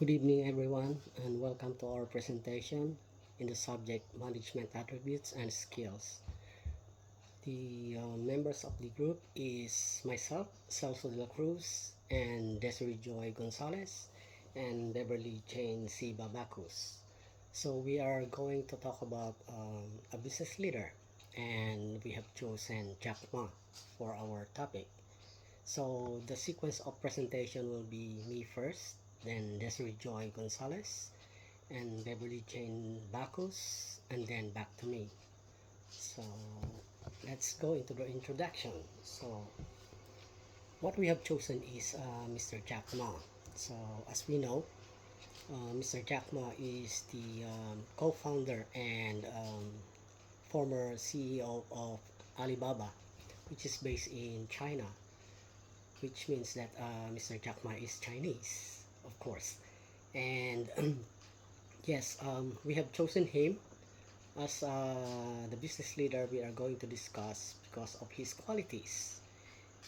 Good evening, everyone, and welcome to our presentation in the subject Management Attributes and Skills. The members of the group is myself, Celso de la Cruz, and Desiree Joy Gonzalez, and Beverly Jane C. Babacus. So we are going to talk about a business leader, and we have chosen Jack Ma for our topic. So the sequence of presentation will be me first, then Desiree Joy Gonzalez, and Beverly Jane Bacchus, and then back to me. So let's go into the introduction. So what we have chosen is Mr. Jack Ma. So as we know, Mr. Jack Ma is the co-founder and former CEO of Alibaba, which is based in China, which means that Mr. Jack Ma is Chinese, of course. And yes, we have chosen him as the business leader we are going to discuss because of his qualities.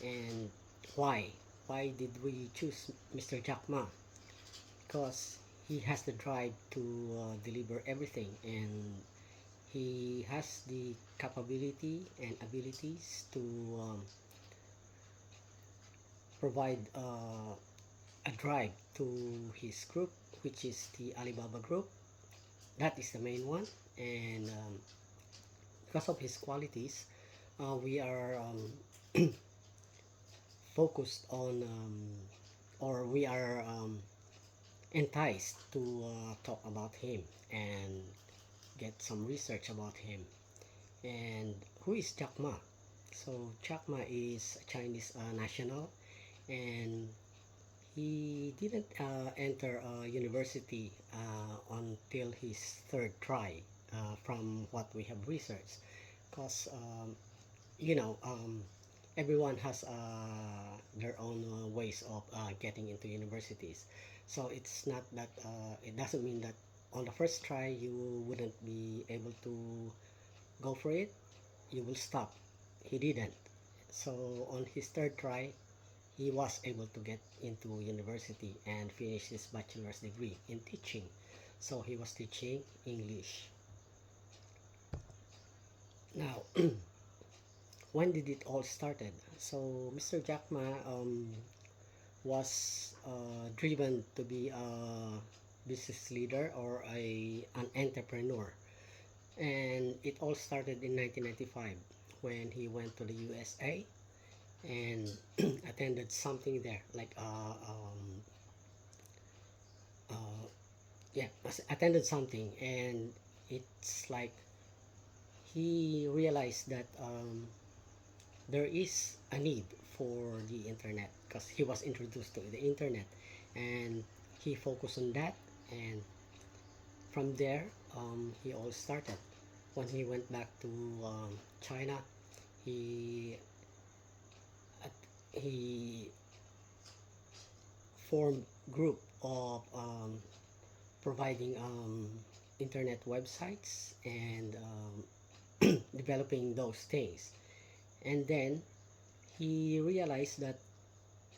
And why? Why did we choose Mr. Jack Ma? Because he has the drive to deliver everything, and he has the capability and abilities to provide a drive to his group, which is the Alibaba group. That is the main one. And because of his qualities, we are focused on or we are enticed to talk about him and get some research about him. And who is Jack Ma? So Jack Ma is a Chinese national, and he didn't enter university until his third try, from what we have researched, because you know everyone has their own ways of getting into universities. So it's not that it doesn't mean that on the first try you wouldn't be able to go for it, you will stop. He didn't. So on his third try he was able to get into university and finish his bachelor's degree in teaching. So he was teaching English. Now, when did it all started? So Mr. Jack Ma was driven to be a business leader or an entrepreneur, and it all started in 1995 when he went to the USA and attended something there like yeah, attended something, and it's like he realized that there is a need for the internet because he was introduced to the internet, and he focused on that. And from there he all started. When he went back to China, he he formed group of providing internet websites and developing those things. And then he realized that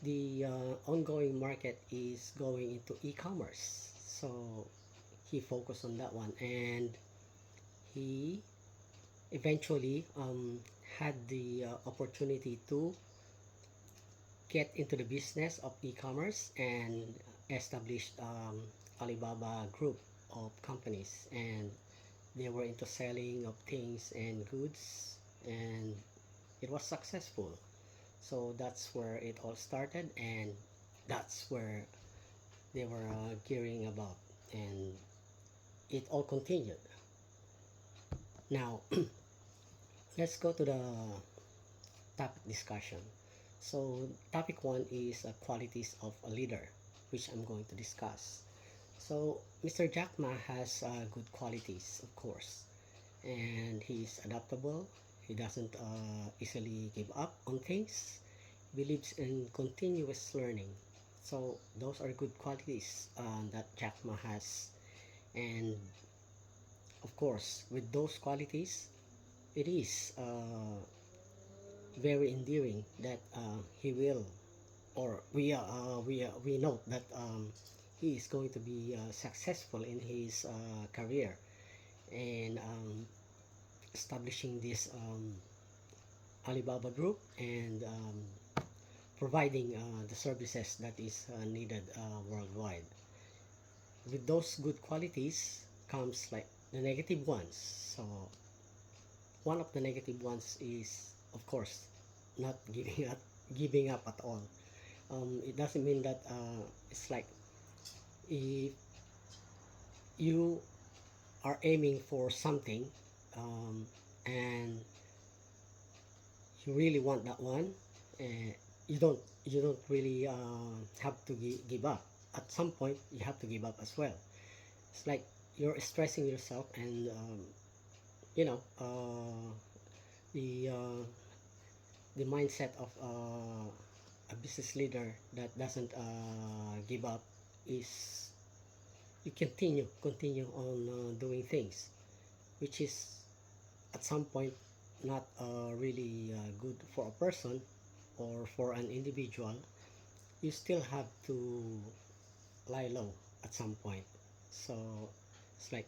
the ongoing market is going into e-commerce, so he focused on that one, and he eventually had the opportunity to get into the business of e-commerce and established Alibaba group of companies, and they were into selling of things and goods, and it was successful. So that's where it all started, and that's where they were gearing about, and it all continued. Now let's go to the topic discussion. So topic one is qualities of a leader, which I'm going to discuss. So Mr. Jack Ma has good qualities, of course, and he's adaptable. He doesn't easily give up on things. Believes in continuous learning. So those are good qualities that Jack Ma has. And of course, with those qualities, it is very endearing that he will, or we know that he is going to be successful in his career, and establishing this Alibaba Group, and providing the services that is needed worldwide. With those good qualities comes like the negative ones. So one of the negative ones is, of course, not giving up at all. It doesn't mean that it's like if you are aiming for something, um, and you really want that one, uh, you don't really have to give up. At some point you have to give up as well. It's like you're stressing yourself, and you know the the mindset of a business leader that doesn't give up is you continue on doing things, which is at some point not really good for a person or for an individual. You still have to lie low at some point. So it's like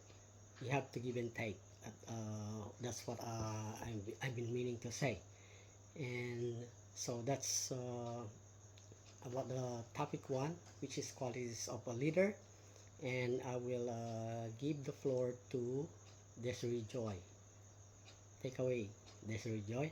you have to give and take. That's what I've been meaning to say. And so that's about the topic one, which is qualities of a leader. And I will give the floor to Desiree Joy. Take away, Desiree Joy.